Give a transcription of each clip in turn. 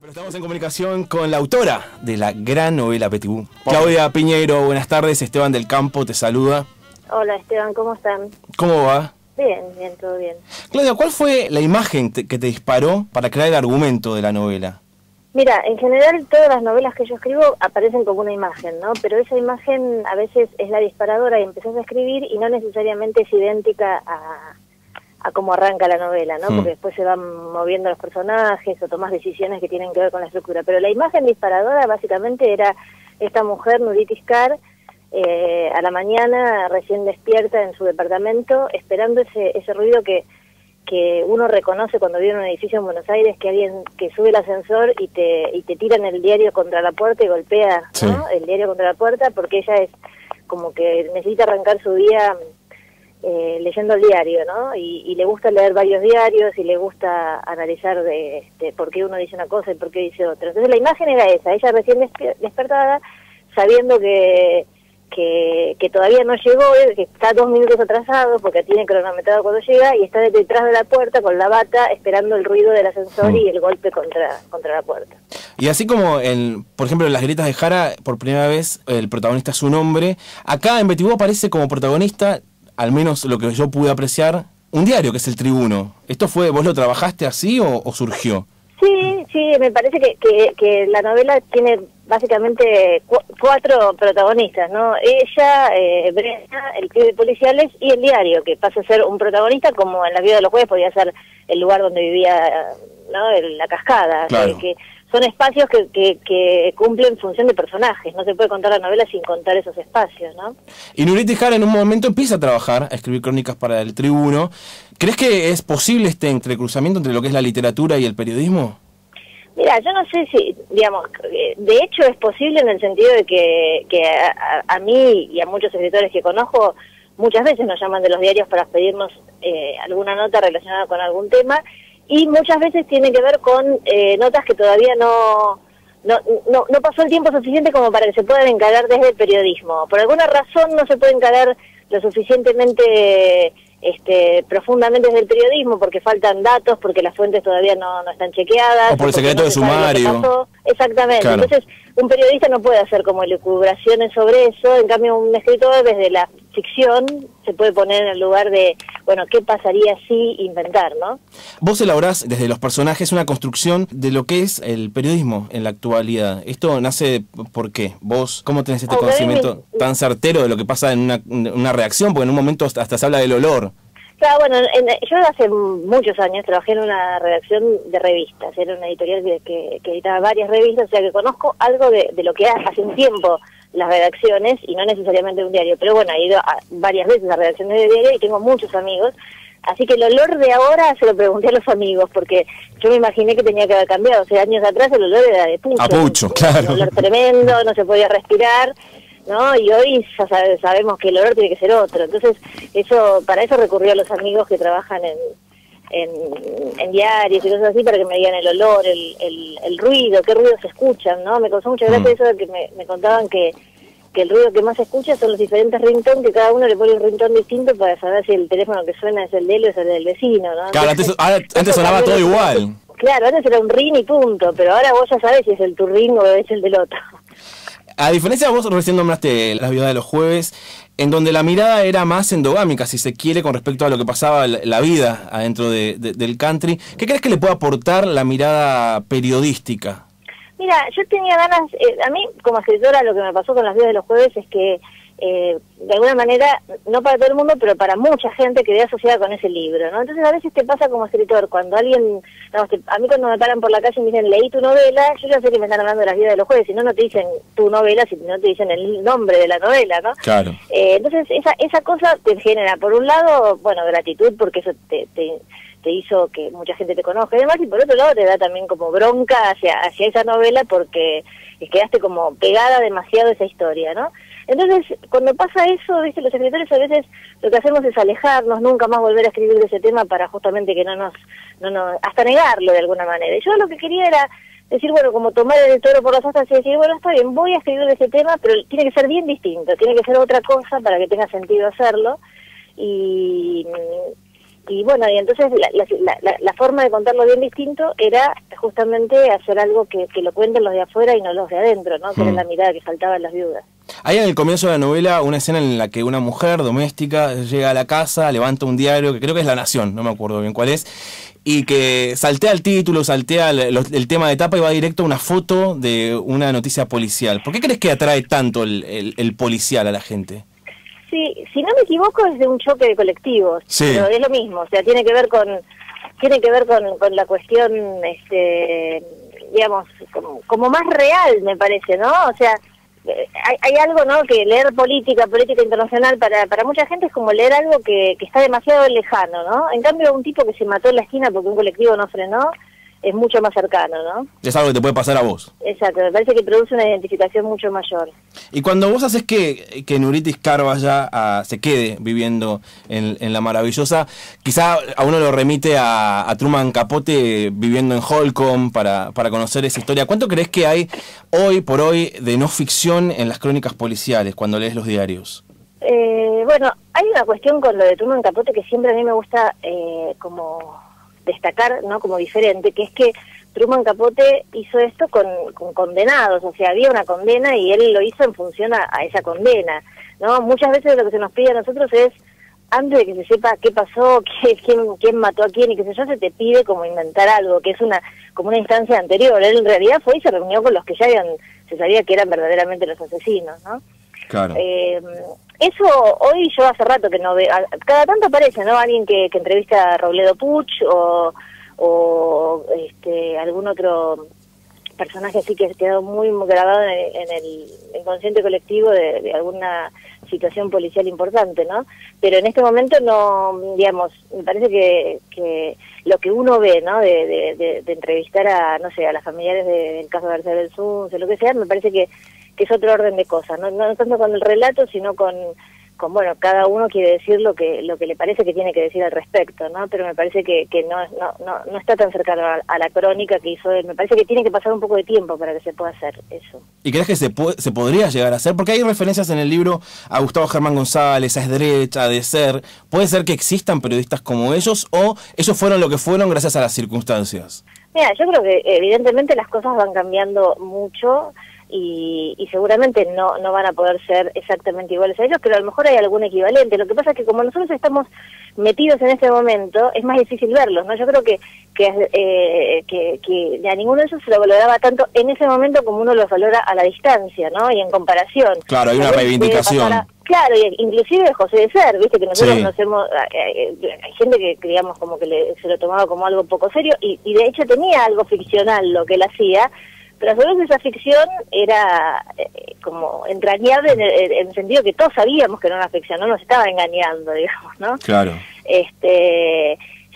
Pero estamos en comunicación con la autora de la gran novela Petibú, Claudia Piñeiro. Buenas tardes, Esteban del Campo te saluda. Hola Esteban, ¿cómo están? ¿Cómo va? Bien, todo bien. Claudia, ¿cuál fue la imagen que te disparó para crear el argumento de la novela? Mira, en general todas las novelas que yo escribo aparecen como una imagen, ¿no? Pero esa imagen a veces es la disparadora y empezás a escribir y no necesariamente es idéntica a cómo arranca la novela, ¿no? Porque después se van moviendo los personajes o tomás decisiones que tienen que ver con la estructura. Pero la imagen disparadora básicamente era esta mujer, Nurith Iskar, a la mañana recién despierta en su departamento, esperando ese ruido que uno reconoce cuando vive en un edificio en Buenos Aires, que alguien que sube el ascensor y te tiran el diario contra la puerta y golpea, ¿no? El diario contra la puerta, porque ella es como que necesita arrancar su día leyendo el diario, ¿no? Y le gusta leer varios diarios y le gusta analizar por qué uno dice una cosa y por qué dice otra. Entonces la imagen era esa, ella recién despertada, sabiendo que todavía no llegó, que está 2 minutos atrasado porque tiene cronometrado cuando llega, y está detrás de la puerta con la bata esperando el ruido del ascensor y el golpe contra la puerta. Y así como, por ejemplo, en Las grietas de Jara, por primera vez el protagonista es un hombre, acá en Petibú aparece como protagonista, al menos lo que yo pude apreciar, un diario que es El Tribuno. ¿Esto fue, vos lo trabajaste así o surgió? Sí, me parece que la novela tiene básicamente 4 protagonistas, ¿no? Ella, Brenda, el club de policiales y el diario, que pasa a ser un protagonista como en La vida de los jueves podía ser el lugar donde vivía, ¿no? La cascada, claro. Que son espacios que cumplen función de personajes. No se puede contar la novela sin contar esos espacios, ¿no? Y Nurith Iskar en un momento empieza a trabajar, a escribir crónicas para El Tribuno. ¿Crees que es posible este entrecruzamiento entre lo que es la literatura y el periodismo? Mira, yo no sé si, digamos, de hecho es posible en el sentido de que a mí y a muchos escritores que conozco, muchas veces nos llaman de los diarios para pedirnos alguna nota relacionada con algún tema, y muchas veces tiene que ver con notas que todavía no pasó el tiempo suficiente como para que se puedan encarar desde el periodismo. Por alguna razón no se puede encarar lo suficientemente profundamente desde el periodismo, porque faltan datos, porque las fuentes todavía no están chequeadas. O por el secreto de sumario. Exactamente. Claro. Entonces, un periodista no puede hacer como elucubraciones sobre eso, en cambio un escritor desde la ficción se puede poner en el lugar de, bueno, ¿qué pasaría si inventar, no? Vos elaborás desde los personajes una construcción de lo que es el periodismo en la actualidad. ¿Esto nace por qué? ¿Vos cómo tenés este conocimiento tan certero de lo que pasa en una reacción? Porque en un momento hasta se habla del olor. Claro, bueno, yo hace muchos años trabajé en una redacción de revistas, era una editorial que editaba varias revistas, o sea que conozco algo de lo que hace un tiempo las redacciones, y no necesariamente un diario, pero bueno, he ido varias veces a redacciones de diario y tengo muchos amigos, así que el olor de ahora se lo pregunté a los amigos, porque yo me imaginé que tenía que haber cambiado, o sea, años atrás el olor era de pucho. A pucho, claro. Un olor tremendo, no se podía respirar, ¿no? Y hoy ya sabemos que el olor tiene que ser otro. Entonces, para eso recurrió a los amigos que trabajan en diarios y cosas así, para que me digan el olor, el ruido, qué ruidos se escuchan, ¿no? Me causó mucha gracia eso de que me contaban que el ruido que más se escucha son los diferentes ringtones, que cada uno le pone un ringtone distinto para saber si el teléfono que suena es el de él o es el del vecino, ¿no? Claro, antes sonaba todo igual. Claro, antes era un ring y punto, pero ahora vos ya sabés si es el tu ring o es el del otro. A diferencia, vos recién nombraste Las viudas de los jueves, en donde la mirada era más endogámica, si se quiere, con respecto a lo que pasaba la vida adentro del country. ¿Qué crees que le puede aportar la mirada periodística? Mira, yo tenía ganas, a mí como escritora lo que me pasó con Las viudas de los jueves es que de alguna manera, no para todo el mundo, pero para mucha gente quedé asociada con ese libro, ¿no? Entonces a veces te pasa como escritor, cuando alguien, a mí cuando me paran por la calle y me dicen, leí tu novela, yo ya sé que me están hablando de Las viudas de los jueves, si no, no te dicen tu novela, si no te dicen el nombre de la novela, ¿no? Claro. Entonces esa cosa te genera, por un lado, bueno, gratitud, porque eso te hizo que mucha gente te conozca y demás, y por otro lado te da también como bronca hacia esa novela, porque quedaste como pegada demasiado a esa historia, ¿no? Entonces, cuando pasa eso, ¿viste? Los escritores a veces lo que hacemos es alejarnos, nunca más volver a escribir de ese tema para justamente que no nos hasta negarlo de alguna manera. Y yo lo que quería era decir, bueno, como tomar el toro por las astas y decir, bueno, está bien, voy a escribir de ese tema, pero tiene que ser bien distinto, tiene que ser otra cosa para que tenga sentido hacerlo. Y Y bueno, y entonces la forma de contarlo bien distinto era justamente hacer algo que lo cuenten los de afuera y no los de adentro, ¿no? Que era la mirada que faltaba en las viudas. Hay en el comienzo de la novela una escena en la que una mujer doméstica llega a la casa, levanta un diario, que creo que es La Nación, no me acuerdo bien cuál es, y que saltea el título, saltea el tema de tapa y va directo a una foto de una noticia policial. ¿Por qué crees que atrae tanto el policial a la gente? Sí, si no me equivoco es de un choque de colectivos, sí. Pero es lo mismo, o sea, tiene que ver con la cuestión, digamos, como más real, me parece, ¿no? O sea, hay algo, ¿no? Que leer política internacional para mucha gente es como leer algo que está demasiado lejano, ¿no? En cambio, un tipo que se mató en la esquina porque un colectivo no frenó es mucho más cercano, ¿no? Es algo que te puede pasar a vos. Exacto, me parece que produce una identificación mucho mayor. Y cuando vos haces que Nuriti Scar vaya se quede viviendo en La Maravillosa, quizá a uno lo remite a Truman Capote viviendo en Holcomb para conocer esa historia. ¿Cuánto crees que hay hoy por hoy de no ficción en las crónicas policiales cuando lees los diarios? Bueno, hay una cuestión con lo de Truman Capote que siempre a mí me gusta como destacar, ¿no? Como diferente, que es que Truman Capote hizo esto con condenados, o sea, había una condena y él lo hizo en función a esa condena, ¿no? Muchas veces lo que se nos pide a nosotros es, antes de que se sepa qué pasó, quién mató a quién y qué sé yo, se te pide como inventar algo, que es como una instancia anterior. Él en realidad fue y se reunió con los que ya se sabía que eran verdaderamente los asesinos, ¿no? Claro. Eso hoy yo hace rato que no veo, cada tanto aparece, ¿no? Alguien que entrevista a Robledo Puch o algún otro personaje así que ha quedado muy grabado en el inconsciente colectivo de alguna situación policial importante, ¿no? Pero en este momento no, digamos, me parece que lo que uno ve, ¿no? De entrevistar a, no sé, a las familiares del caso de García Belsunce, o lo que sea, me parece que es otro orden de cosas, no tanto con el relato, sino con bueno, cada uno quiere decir lo que le parece que tiene que decir al respecto, ¿no? Pero me parece que no está tan cercano a la crónica que hizo él. Me parece que tiene que pasar un poco de tiempo para que se pueda hacer eso. ¿Y crees que se podría llegar a hacer? Porque hay referencias en el libro a Gustavo Germán González, a Esdrech, a Deser. ¿Puede ser que existan periodistas como ellos o ellos fueron lo que fueron gracias a las circunstancias? Mira, yo creo que evidentemente las cosas van cambiando mucho y seguramente no van a poder ser exactamente iguales a ellos, pero a lo mejor hay algún equivalente. Lo que pasa es que como nosotros estamos metidos en este momento, es más difícil verlos, ¿no? Yo creo que a ninguno de ellos se lo valoraba tanto en ese momento como uno los valora a la distancia, ¿no? Y en comparación. Claro, hay una reivindicación. Claro, inclusive José de Ser, viste que nosotros sí. nos hemos... hay gente que digamos como que se lo tomaba como algo poco serio y de hecho tenía algo ficcional lo que él hacía, pero a su vez esa ficción era como entrañable en el sentido que todos sabíamos que no era una ficción, no nos estaba engañando, digamos, ¿no? Claro.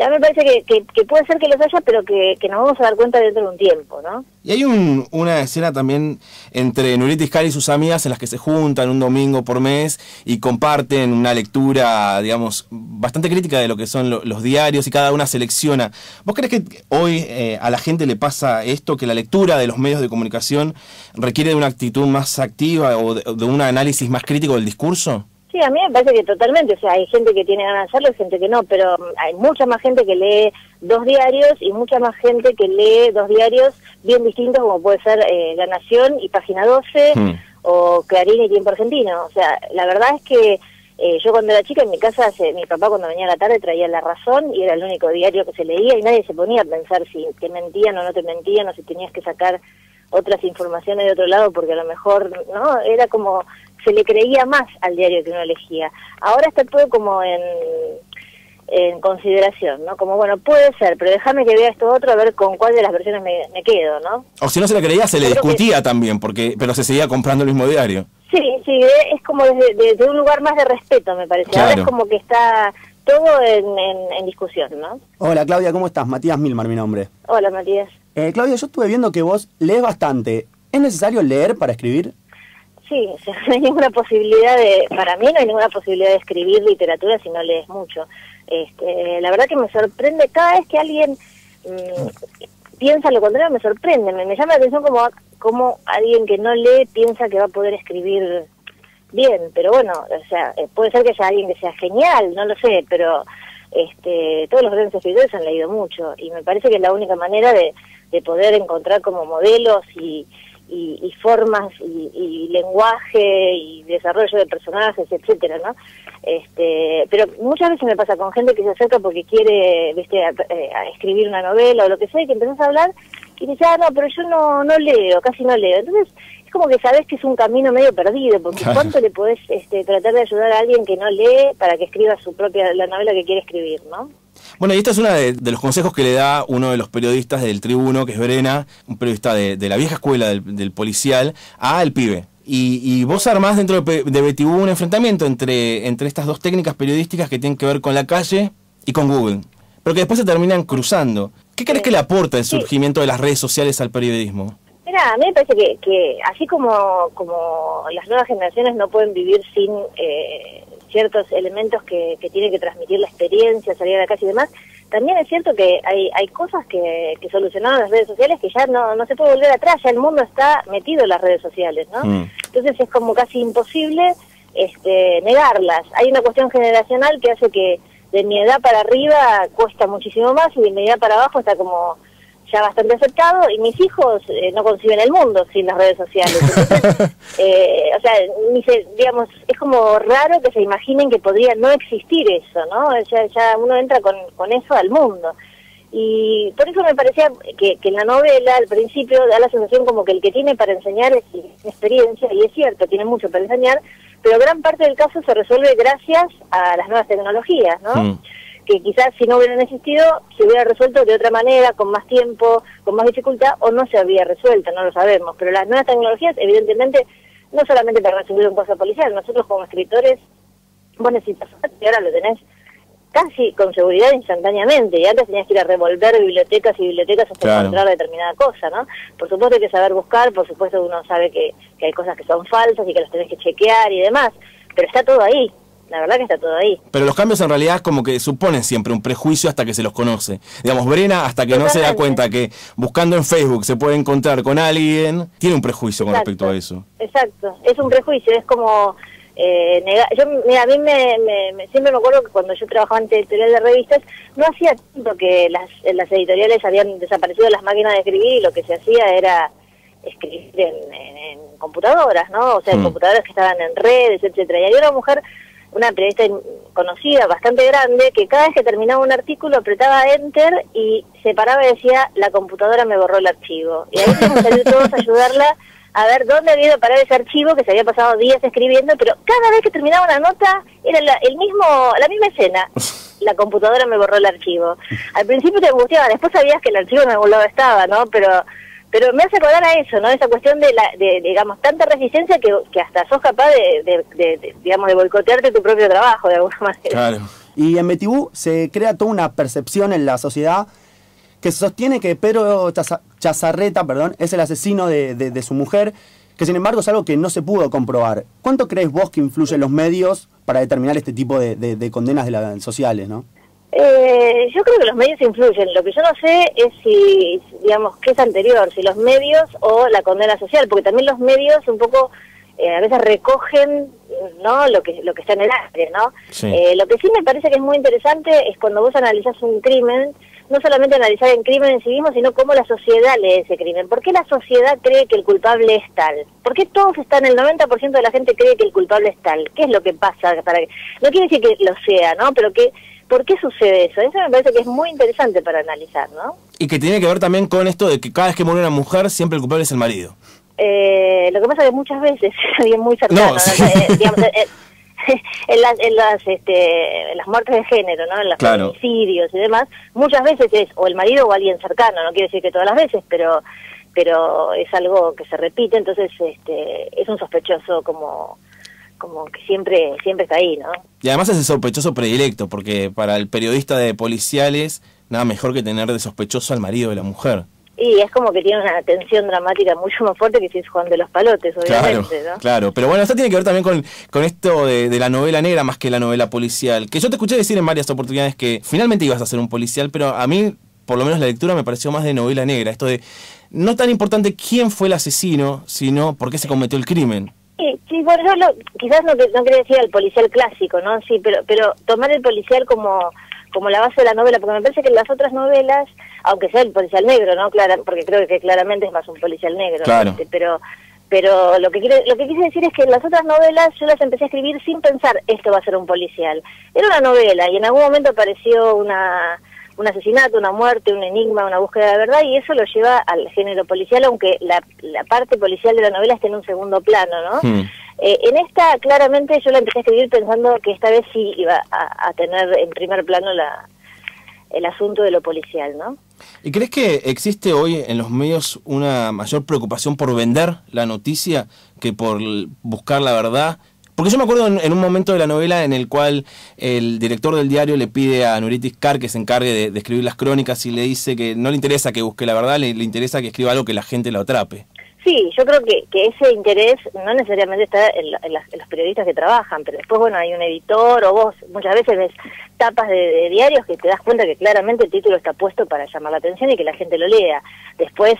Ya me parece que puede ser que los haya, pero que nos vamos a dar cuenta dentro de un tiempo, ¿no? Y hay una escena también entre Nuriti Scar y sus amigas en las que se juntan un domingo por mes y comparten una lectura, digamos, bastante crítica de lo que son los diarios y cada una selecciona. ¿Vos crees que hoy a la gente le pasa esto, que la lectura de los medios de comunicación requiere de una actitud más activa o de un análisis más crítico del discurso? Sí, a mí me parece que totalmente, o sea, hay gente que tiene ganas de hacerlo y gente que no, pero hay mucha más gente que lee 2 diarios y mucha más gente que lee 2 diarios bien distintos como puede ser La Nación y Página 12 o Clarín y Tiempo Argentino. O sea, la verdad es que yo cuando era chica en mi casa, mi papá cuando venía a la tarde traía La Razón y era el único diario que se leía y nadie se ponía a pensar si te mentían o no te mentían o si tenías que sacar otras informaciones de otro lado porque a lo mejor, ¿no? Era como... se le creía más al diario que uno elegía. Ahora está todo como en consideración, ¿no? Como, bueno, puede ser, pero déjame que vea esto otro a ver con cuál de las versiones me quedo, ¿no? O si no se le creía, se le discutía también, pero se seguía comprando el mismo diario. Sí, es como desde un lugar más de respeto, me parece. Claro. Ahora es como que está todo en discusión, ¿no? Hola Claudia, ¿cómo estás? Matías Milmar, mi nombre. Hola, Matías. Claudia, yo estuve viendo que vos lees bastante. ¿Es necesario leer para escribir? Sí, o sea, no hay ninguna posibilidad para mí no hay ninguna posibilidad de escribir literatura si no lees mucho. La verdad que me sorprende cada vez que alguien piensa lo contrario, me sorprende, me llama la atención como alguien que no lee piensa que va a poder escribir bien, pero bueno, o sea, puede ser que haya alguien que sea genial, no lo sé, pero todos los grandes escritores han leído mucho, y me parece que es la única manera de poder encontrar como modelos y formas y lenguaje y desarrollo de personajes, etcétera, ¿no? Pero muchas veces me pasa con gente que se acerca porque quiere, viste, a escribir una novela o lo que sea, y que empezás a hablar y dices, no, pero yo no leo, casi no leo. Entonces es como que sabes que es un camino medio perdido, porque claro. ¿cuánto le podés tratar de ayudar a alguien que no lee para que escriba la novela que quiere escribir, ¿no? Bueno, y esta es una de los consejos que le da uno de los periodistas del Tribuno, que es Verena, un periodista de la vieja escuela del policial, al pibe. Y vos armás dentro de Betibú un enfrentamiento entre estas dos técnicas periodísticas que tienen que ver con la calle y con Google, pero que después se terminan cruzando. ¿Qué crees que le aporta el surgimiento de las redes sociales al periodismo? Mira, a mí me parece que así como las nuevas generaciones no pueden vivir sin ciertos elementos que tienen que transmitir la experiencia, salir a la calle y demás, también es cierto que hay cosas que solucionaron las redes sociales que ya no se puede volver atrás, ya el mundo está metido en las redes sociales, ¿no? Entonces es como casi imposible negarlas. Hay una cuestión generacional que hace que de mi edad para arriba cuesta muchísimo más, y de mi edad para abajo está como ya bastante aceptado, y mis hijos no conciben el mundo sin las redes sociales. Entonces, o sea, digamos, es como raro que se imaginen que podría no existir eso, ¿no? Ya uno entra con eso al mundo. Y por eso me parecía que en la novela, al principio, da la sensación como que el que tiene para enseñar es experiencia, y es cierto, tiene mucho para enseñar, pero gran parte del caso se resuelve gracias a las nuevas tecnologías, ¿no? Que quizás si no hubieran existido, se hubiera resuelto de otra manera, con más tiempo, con más dificultad, o no se habría resuelto, no lo sabemos. Pero las nuevas tecnologías, evidentemente, no solamente para resolver un caso policial, nosotros como escritores, vos necesitas, y ahora lo tenés casi con seguridad instantáneamente, y antes tenías que ir a revolver bibliotecas y bibliotecas hasta encontrar determinada cosa, ¿no? Por supuesto hay que saber buscar, por supuesto uno sabe que hay cosas que son falsas y que las tenés que chequear y demás, pero está todo ahí. La verdad que está todo ahí. Pero los cambios en realidad como que suponen siempre un prejuicio hasta que se los conoce. Digamos, Verena, hasta que no se da cuenta que buscando en Facebook se puede encontrar con alguien, tiene un prejuicio con respecto a eso. Exacto, es un prejuicio, es como... mira, a mí siempre me acuerdo que cuando yo trabajaba en editorial de revistas, no hacía tanto que las editoriales habían desaparecido las máquinas de escribir, y lo que se hacía era escribir en computadoras, ¿no? O sea, en computadoras que estaban en redes, etcétera. Y había una mujer, una periodista conocida, bastante grande, que cada vez que terminaba un artículo apretaba Enter y se paraba y decía, la computadora me borró el archivo. Y ahí tuvimos que salir todos a ayudarla a ver dónde había ido a parar ese archivo, que se había pasado días escribiendo, pero cada vez que terminaba una nota era la misma escena. La computadora me borró el archivo. Al principio te angustiaba, después sabías que el archivo en algún lado estaba, ¿no? Pero me hace acordar a eso, ¿no? Esa cuestión de digamos, tanta resistencia que hasta sos capaz digamos, de boicotearte tu propio trabajo, de alguna manera. Claro. Y en Betibú se crea toda una percepción en la sociedad que sostiene que Pedro Chazarreta, es el asesino de su mujer, que sin embargo es algo que no se pudo comprobar. ¿Cuánto crees vos que influyen los medios para determinar este tipo de condenas sociales, no? Yo creo que los medios influyen. Lo que yo no sé es si, digamos, qué es anterior, si los medios o la condena social, porque también los medios un poco a veces recogen, ¿no?, lo que está en el aire, ¿no? Sí. Lo que sí me parece que es muy interesante es cuando vos analizás un crimen, no solamente analizar el crimen en sí mismo, sino cómo la sociedad lee ese crimen. ¿Por qué la sociedad cree que el culpable es tal? ¿Por qué todos están, el 90% de la gente cree que el culpable es tal? ¿Qué es lo que pasa? No quiere decir que lo sea, ¿no? Pero ¿por qué sucede eso? Eso me parece que es muy interesante para analizar, ¿no? Y que tiene que ver también con esto de que cada vez que muere una mujer, siempre el culpable es el marido. Lo que pasa es que muchas veces alguien muy cercano, no, sí. Digamos, en las muertes de género, ¿no? En los feminicidios y demás, muchas veces es o el marido o alguien cercano, no quiere decir que todas las veces, pero es algo que se repite, entonces es un sospechoso como que siempre está ahí, ¿no? Y además es el sospechoso predilecto, porque para el periodista de policiales, nada mejor que tener de sospechoso al marido de la mujer. Y es como que tiene una tensión dramática mucho más fuerte que si es Juan de los Palotes, obviamente, ¿no? Claro, pero bueno, esto tiene que ver también con esto de la novela negra más que la novela policial, que yo te escuché decir en varias oportunidades que finalmente ibas a hacer un policial, pero a mí, por lo menos la lectura me pareció más de novela negra, esto de no tan importante quién fue el asesino, sino por qué se cometió el crimen. Sí, por eso quizás no quería decir al policial clásico, ¿no? Sí, pero tomar el policial como como la base de la novela, porque me parece que en las otras novelas, aunque sea el policial negro, ¿no? Claro, porque creo que claramente es más un policial negro, claro. Pero lo que quise decir es que en las otras novelas yo las empecé a escribir sin pensar esto va a ser un policial. Era una novela y en algún momento apareció un asesinato, una muerte, un enigma, una búsqueda de verdad, y eso lo lleva al género policial, aunque la parte policial de la novela esté en un segundo plano, ¿no? En esta, claramente, yo la empecé a escribir pensando que esta vez sí iba a tener en primer plano el asunto de lo policial, ¿no? ¿Y crees que existe hoy en los medios una mayor preocupación por vender la noticia que por buscar la verdad? Porque yo me acuerdo en un momento de la novela en el cual el director del diario le pide a Nurit Iskar que se encargue de escribir las crónicas y le dice que no le interesa que busque la verdad, le interesa que escriba algo que la gente lo atrape. Sí, yo creo que ese interés no necesariamente está en los periodistas que trabajan, pero después, bueno, hay un editor o vos muchas veces ves tapas de diarios que te das cuenta que claramente el título está puesto para llamar la atención y que la gente lo lea. Después,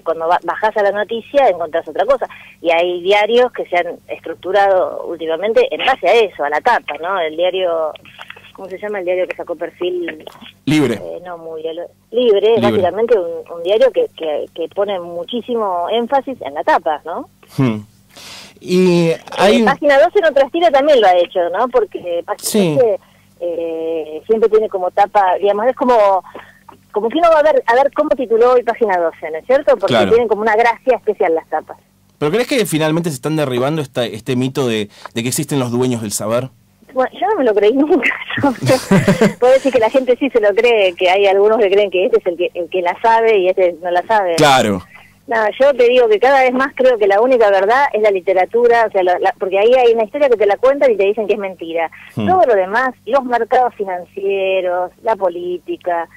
cuando bajás a la noticia, encontrás otra cosa. Y hay diarios que se han estructurado últimamente en base a eso, a la tapa, ¿no? El diario... ¿Cómo se llama el diario que sacó Perfil? Libre. Libre, es básicamente un diario que pone muchísimo énfasis en la tapa, ¿no? Y hay... Página 12 en otro estilo también lo ha hecho, ¿no? Porque Página 12 siempre tiene como tapa, digamos, es como que uno va a ver cómo tituló hoy Página 12, ¿no es cierto? Porque tienen como una gracia especial las tapas. ¿Pero crees que finalmente se están derribando este mito de que existen los dueños del saber? Bueno, yo no me lo creí nunca. Puedo decir que la gente sí se lo cree, que hay algunos que creen que este es el que la sabe y este no la sabe. Claro. No, yo te digo que cada vez más creo que la única verdad es la literatura, o sea, porque ahí hay una historia que te la cuentan y te dicen que es mentira. Todo lo demás, los mercados financieros, la política,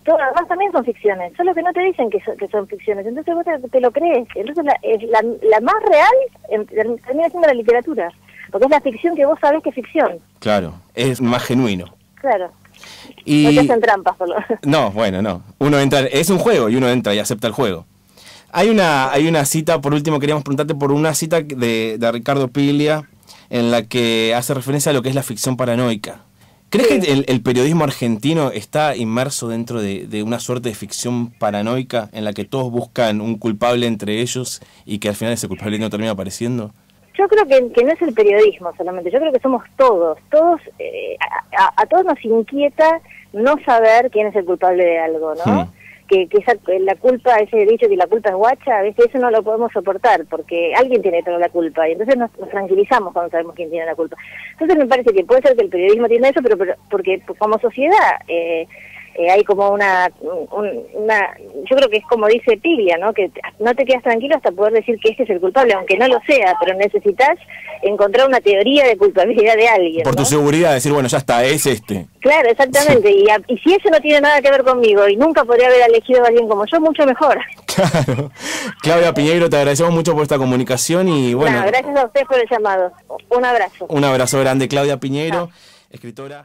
todo lo demás también son ficciones, solo que no te dicen que son ficciones, entonces vos te lo crees. Entonces la más real termina siendo la literatura. Porque es la ficción que vos sabés que es ficción. Claro, es más genuino. Claro. Y... no te hacen trampas, por lo... No, bueno, no. Uno entra, es un juego y uno entra y acepta el juego. Hay una cita, por último queríamos preguntarte por una cita de Ricardo Piglia en la que hace referencia a lo que es la ficción paranoica. ¿Crees que el periodismo argentino está inmerso dentro de una suerte de ficción paranoica en la que todos buscan un culpable entre ellos y que al final ese culpable no termina apareciendo? Yo creo que no es el periodismo solamente, yo creo que somos todos, a todos nos inquieta no saber quién es el culpable de algo, ¿no? Que la culpa, ese dicho que la culpa es guacha, a veces eso no lo podemos soportar, porque alguien tiene toda la culpa, y entonces nos tranquilizamos cuando sabemos quién tiene la culpa. Entonces me parece que puede ser que el periodismo tiene eso, pero porque como sociedad... hay como yo creo que es como dice Piglia, ¿no? Que no te quedas tranquilo hasta poder decir que este es el culpable, aunque no lo sea, pero necesitas encontrar una teoría de culpabilidad de alguien. Por tu seguridad, decir, bueno, ya está, es este. Claro, exactamente, y si eso no tiene nada que ver conmigo y nunca podría haber elegido a alguien como yo, mucho mejor. Claro. Claudia Piñeiro, te agradecemos mucho por esta comunicación y bueno... gracias a ustedes por el llamado. Un abrazo. Un abrazo grande, Claudia Piñeiro, escritora...